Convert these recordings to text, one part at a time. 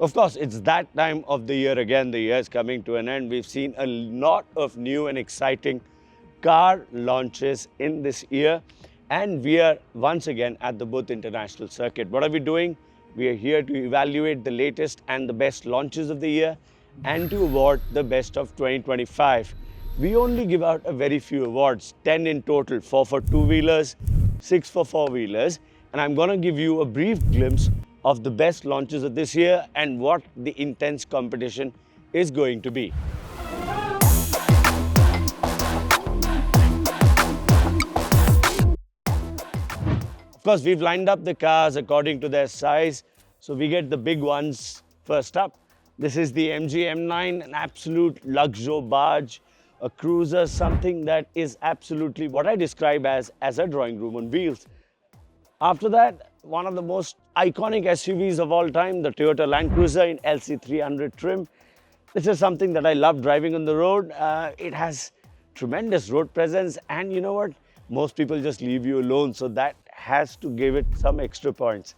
Of course, it's that time of the year again. The year is coming to an end. We've seen a lot of new and exciting car launches in this year. And we are once again at the Buddh International Circuit. What are we doing? We are here to evaluate the latest and the best launches of the year and to award the best of 2025. We only give out a very few awards, 10 in total, 4 for two-wheelers, 6 for four-wheelers. And I'm going to give you a brief glimpse of the best launches of this year and what the intense competition is going to be. Of course, we've lined up the cars according to their size. So we get the big ones first up. This is the MG M9, an absolute luxury barge, a cruiser, something that is absolutely what I describe as a drawing room on wheels. After that, one of the most iconic SUVs of all time, the Toyota Land Cruiser in LC300 trim. This is something that I love driving on the road. It has tremendous road presence, and you know what? Most people just leave you alone, so that has to give it some extra points.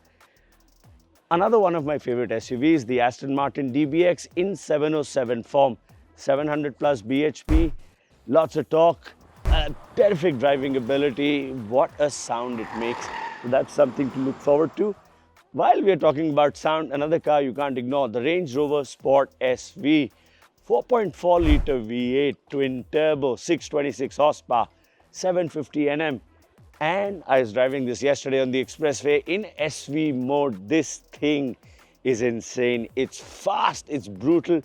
Another one of my favorite SUVs, the Aston Martin DBX in 707 form. 700 plus bhp, lots of torque, terrific driving ability. What a sound it makes. So that's something to look forward to. While we are talking about sound, another car you can't ignore, the Range Rover Sport SV. 4.4 litre V8, twin turbo, 626 horsepower, 750 Nm. And I was driving this yesterday on the expressway in SV mode. This thing is insane. It's fast, it's brutal,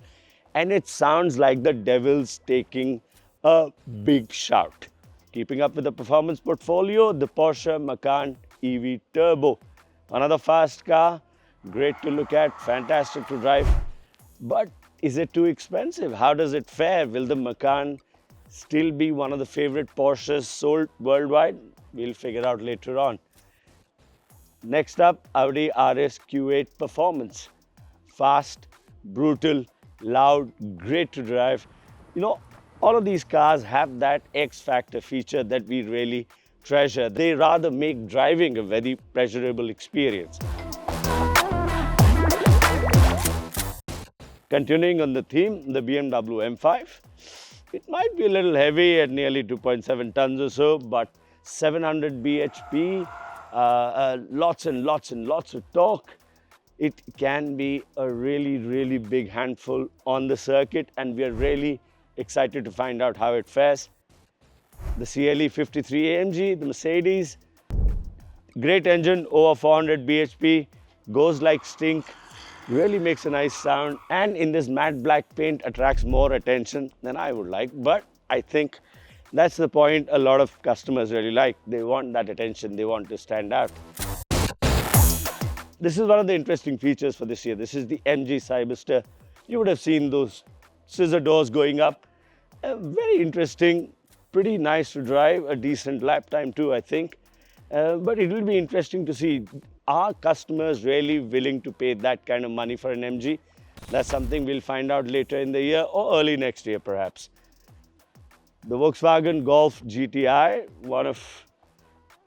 and it sounds like the devil's taking a big shout. Keeping up with the performance portfolio, the Porsche Macan EV Turbo. Another fast car, great to look at, fantastic to drive. But is it too expensive? How does it fare? Will the Macan still be one of the favorite Porsches sold worldwide? We'll figure out later on. Next up, Audi RS Q8 Performance. Fast, brutal, loud, great to drive. You know, all of these cars have that X factor feature that we really treasure. They rather make driving a very pleasurable experience. Continuing on the theme, the BMW M5. It might be a little heavy at nearly 2.7 tons or so, but 700 bhp, lots and lots of torque. It can be a really big handful on the circuit, and we are really excited to find out how it fares. The CLE 53 AMG, the Mercedes, great engine, over 400 bhp, goes like stink, really makes a nice sound, and in this matte black paint attracts more attention than I would like, but I think that's the point a lot of customers really like. They want that attention, they want to stand out. This is one of the interesting features for this year. This is the MG Cyberster. You would have seen those scissor doors going up. Very interesting, pretty nice to drive, a decent lap time too, I think. But it will be interesting to see, are customers really willing to pay that kind of money for an MG? That's something we'll find out later in the year or early next year perhaps. The Volkswagen Golf GTI, one of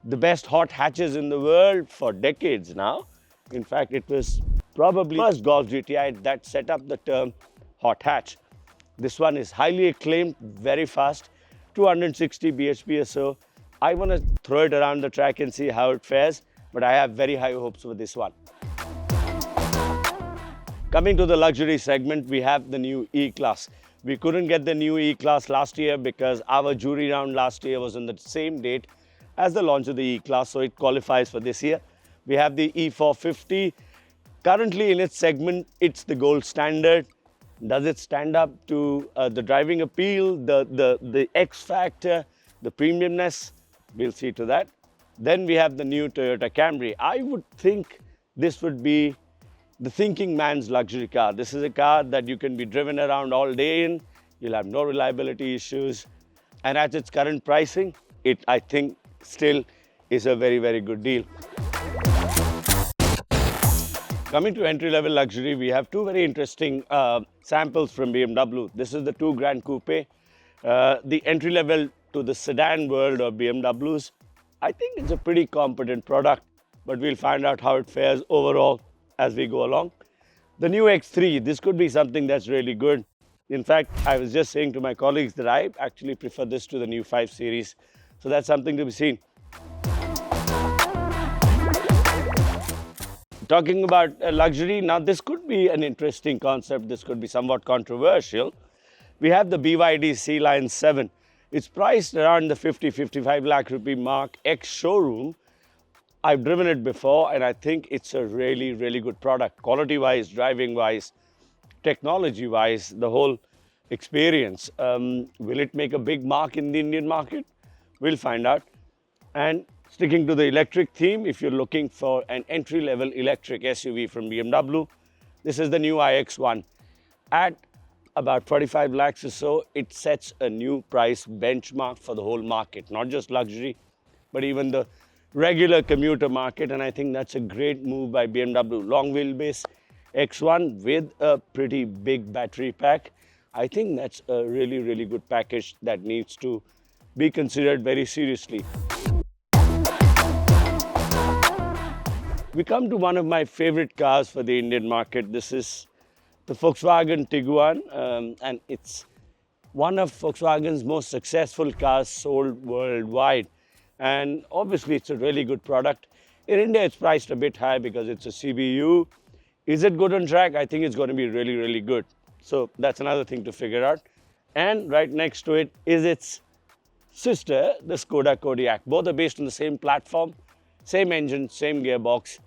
the best hot hatches in the world for decades now. In fact, it was probably the first Golf GTI that set up the term hot hatch. This one is highly acclaimed, very fast, 260 bhp or so. I want to throw it around the track and see how it fares, but I have very high hopes for this one. Coming to the luxury segment, we have the new E-Class. We couldn't get the new E-Class last year because our jury round last year was on the same date as the launch of the E-Class, so it qualifies for this year. We have the E450. Currently in its segment, it's the gold standard. Does it stand up to the driving appeal, the X factor, the premiumness? We'll see to that. Then we have the new Toyota Camry. I would think this would be the thinking man's luxury car. This is a car that you can be driven around all day in. You'll have no reliability issues. And at its current pricing, it, I think, still is a very good deal. Coming to entry-level luxury, we have two very interesting samples from BMW. This is the 2 Gran Coupe, the entry-level to the sedan world of BMWs. I think it's a pretty competent product, but we'll find out how it fares overall as we go along. The new X3, this could be something that's really good. In fact, I was just saying to my colleagues that I actually prefer this to the new 5 Series. So that's something to be seen. Talking about luxury, now this could be an interesting concept. This could be somewhat controversial. We have the BYD Sealion 7. It's priced around the 50-55 lakh rupee mark, ex-showroom. I've driven it before and I think it's a really, really good product. Quality-wise, driving-wise, technology-wise, the whole experience. Will it make a big mark in the Indian market? We'll find out. And sticking to the electric theme, if you're looking for an entry-level electric SUV from BMW, this is the new iX1. At about 45 lakhs or so, it sets a new price benchmark for the whole market, not just luxury, but even the regular commuter market. And I think that's a great move by BMW. Long wheelbase X1 with a pretty big battery pack. I think that's a really, really good package that needs to be considered very seriously. We come to one of my favorite cars for the Indian market. This is the Volkswagen Tiguan, and it's one of Volkswagen's most successful cars sold worldwide. And obviously, it's a really good product. In India, it's priced a bit high because it's a CBU. Is it good on track? I think it's going to be really, really good. So that's another thing to figure out. And right next to it is its sister, the Škoda Kodiaq. Both are based on the same platform, same engine, same gearbox.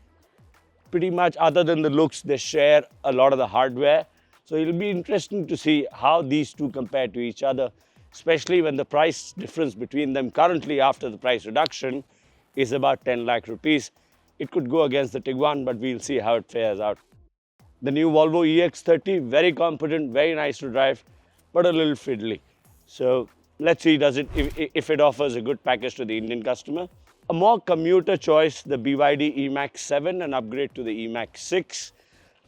Pretty much, other than the looks, they share a lot of the hardware. So it'll be interesting to see how these two compare to each other, especially when the price difference between them currently after the price reduction is about 10 lakh rupees. It could go against the Tiguan, but we'll see how it fares out. The new Volvo EX30, very competent, very nice to drive, but a little fiddly. So let's see if it offers a good package to the Indian customer. A more commuter choice, the BYD eMax 7, an upgrade to the eMax 6.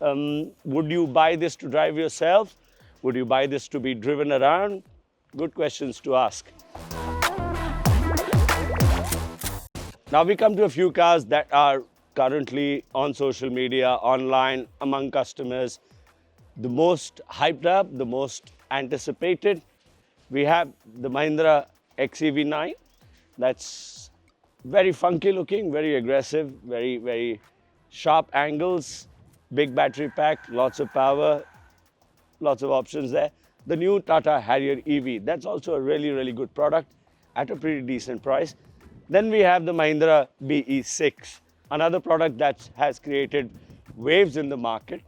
Would you buy this to drive yourself? Would you buy this to be driven around? Good questions to ask. Now we come to a few cars that are currently on social media, online, among customers. The most hyped up, the most anticipated. We have the Mahindra XEV9. That's very funky looking, very aggressive, very, very sharp angles, big battery pack, lots of power, lots of options there. The new Tata Harrier EV, that's also a really, really good product at a pretty decent price. Then we have the Mahindra BE.6, another product that has created waves in the market.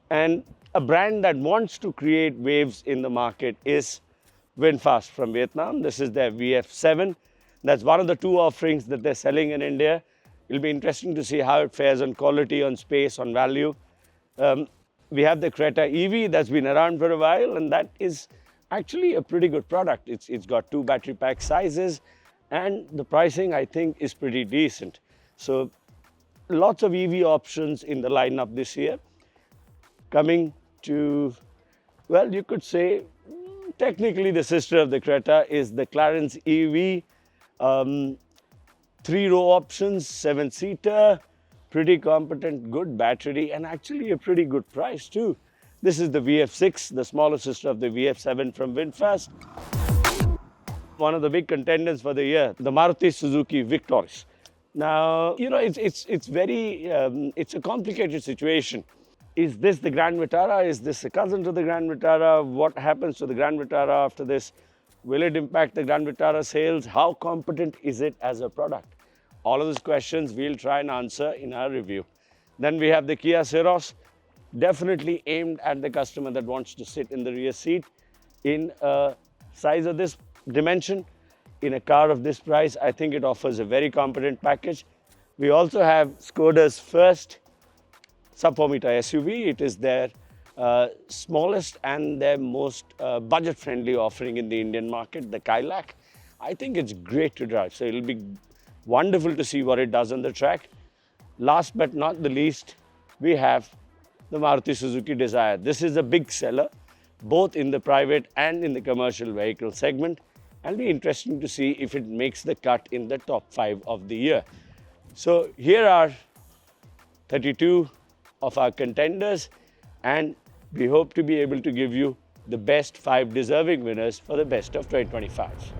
And a brand that wants to create waves in the market is VinFast from Vietnam. This is their VF7. That's one of the two offerings that they're selling in India. It'll be interesting to see how it fares on quality, on space, on value. We have the Creta EV that's been around for a while, and that is actually a pretty good product. It's got two battery pack sizes, and the pricing, I think, is pretty decent. So lots of EV options in the lineup this year. Coming to, well, you could say, technically the sister of the Creta is the Carens EV. 3-row options, 7-seater, pretty competent, good battery, and actually a pretty good price too. This is the VF6, the smaller sister of the VF7 from VinFast. One of the big contenders for the year, the Maruti Suzuki Victoris. Now, you know, it's a complicated situation. Is this the Grand Vitara? Is this a cousin to the Grand Vitara? What happens to the Grand Vitara after this? Will it impact the Grand Vitara sales? How competent is it as a product? All of these questions we'll try and answer in our review. Then we have the Kia Syros, definitely aimed at the customer that wants to sit in the rear seat. In a size of this dimension, in a car of this price, I think it offers a very competent package. We also have Škoda's first sub-4 meter SUV. It is their smallest and their most budget-friendly offering in the Indian market, the Kylaq. I think it's great to drive, so it'll be wonderful to see what it does on the track. Last but not the least, we have the Maruti Suzuki Dzire. This is a big seller, both in the private and in the commercial vehicle segment. It'll be interesting to see if it makes the cut in the top 5 of the year. So here are 32 of our contenders. and we hope to be able to give you the best 5 deserving winners for the best of 2025.